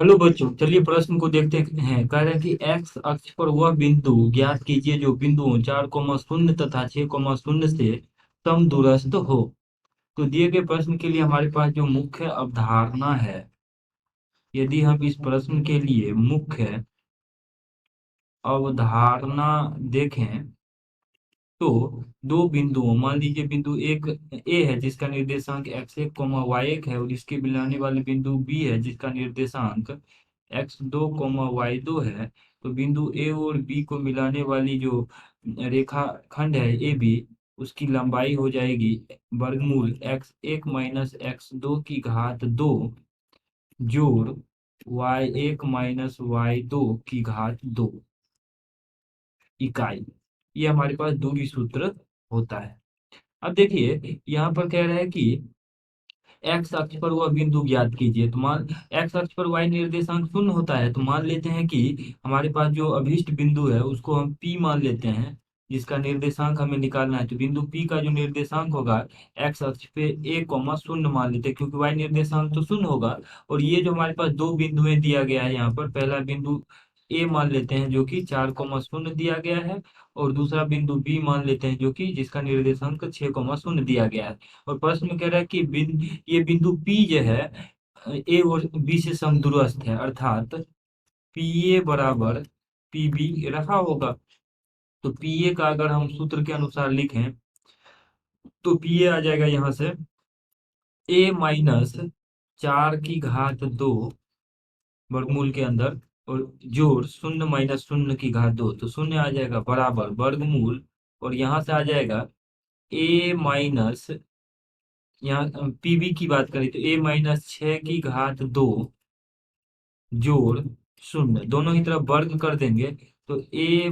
Hello बच्चों, चलिए प्रश्न को देखते हैं। कह रहे हैं कि एक्स अक्ष पर वह बिंदु ज्ञात कीजिए जो बिंदुओं 4,0 तथा 6,0 से समदूरस्थ हो। तो दिए गए प्रश्न के लिए हमारे पास जो मुख्य अवधारणा है, यदि हम इस प्रश्न के लिए मुख्य अवधारणा देखें तो दो बिंदुओं, मान लीजिए बिंदु एक ए है जिसका निर्देशांक x1, y1 है, और इसके मिलाने वाले बिंदु बी है जिसका निर्देशांक x2, y2 है। तो बिंदु ए और बी को मिलाने वाली जो रेखा खंड है ए बी, उसकी लंबाई हो जाएगी वर्गमूल x1 - x2 की घात 2 जोड़ y1 - y2 की घात 2 इकाई। ये हमारे पास दूरी सूत्र होता है। अब देखिए यहाँ पर कह रहा है कि एक्स अक्ष पर वह बिंदु ज्ञात कीजिए। तो मान एक्स अक्ष पर वाई निर्देशांक शून्य होता है, तो मान लेते हैं कि हमारे पास जो अभीष्ट बिंदु है उसको हम पी मान लेते हैं, जिसका निर्देशांक हमें निकालना है। तो बिंदु पी का जो निर्देशांक होगा एक्स अक्ष पे 1, 0 मान लेते हैं, क्योंकि वाई निर्देशांक तो शून्य होगा। और ये जो हमारे पास दो बिंदुएं दिया गया है, यहाँ पर पहला बिंदु ए मान लेते हैं जो कि 4, 0 दिया गया है, और दूसरा बिंदु बी मान लेते हैं जो कि जिसका निर्देशांक 6, 0 दिया गया है। और प्रश्न में कह रहा है कि ये बिंदु पी जो है ए और बी से समदूरस्थ है, अर्थात पी ए बराबर पी बी रखा होगा। तो पी ए का अगर हम सूत्र के अनुसार लिखें तो पी ए आ जाएगा यहाँ से a - 4 की घात 2 वर्गमूल के अंदर, और जोड़ 0 - 0 की घात 2, तो शून्य आ जाएगा बराबर वर्गमूल। और यहाँ से आ जाएगा ए माइनस, यहाँ पीबी की बात करें तो a - 6 की घात 2 जोड़ 0, दोनों ही तरफ वर्ग कर देंगे। तो a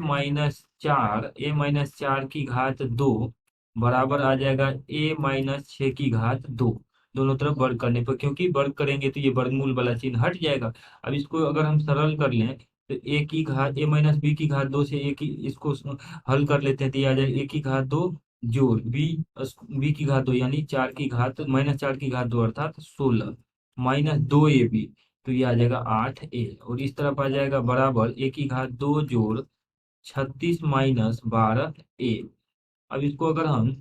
- 4 की घात 2 बराबर आ जाएगा a - 6 की घात 2, दोनों तरफ वर्ग करने पर, क्योंकि वर्ग करेंगे तो ये वर्गमूल वाला चिन्ह हट जाएगा। अब इसको अगर हम सरल कर लें तो a - b की घात 2 से एक ही इसको हल कर लेते हैं, तो ये आ जाएगा a की घात 2 जोड़ b की घात 2 यानी 4 की घात - 4 की घात 2 अर्थात 16 -2ab, तो ये आ जाएगा 8a। और इस तरफ आ जाएगा बराबर a की घात 2 जोड़ 36 - 12a। अब इसको अगर हम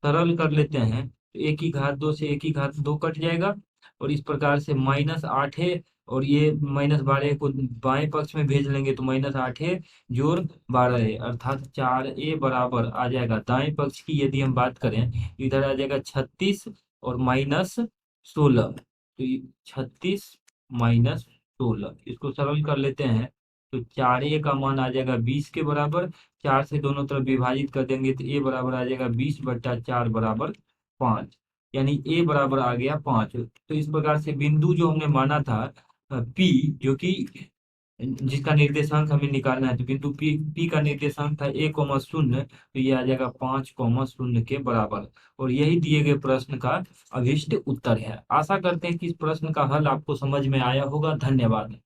सरल कर लेते हैं तो a की घात 2 से a की घात 2 कट जाएगा, और इस प्रकार से -8a, और ये -12 को बाएं पक्ष में भेज लेंगे तो -8a जोड़ 12a अर्थात 4a बराबर आ जाएगा। दाएं पक्ष की यदि हम बात करें तो इधर आ जाएगा 36 और -16, तो 36 - 16, इसको सरल कर लेते हैं तो 4a का मान आ जाएगा 20 के बराबर। 4 से दोनों तरफ विभाजित कर देंगे तो a बराबर आ जाएगा 20/4 बराबर 5, यानी a बराबर आ गया 5। तो इस प्रकार से बिंदु जो हमने माना था P, जो कि जिसका निर्देशांक हमें निकालना है, तो बिंदु P का निर्देशांक था 1, 0, तो ये आ जाएगा 5, 0 के बराबर। और यही दिए गए प्रश्न का अभिष्ट उत्तर है। आशा करते हैं कि इस प्रश्न का हल आपको समझ में आया होगा। धन्यवाद।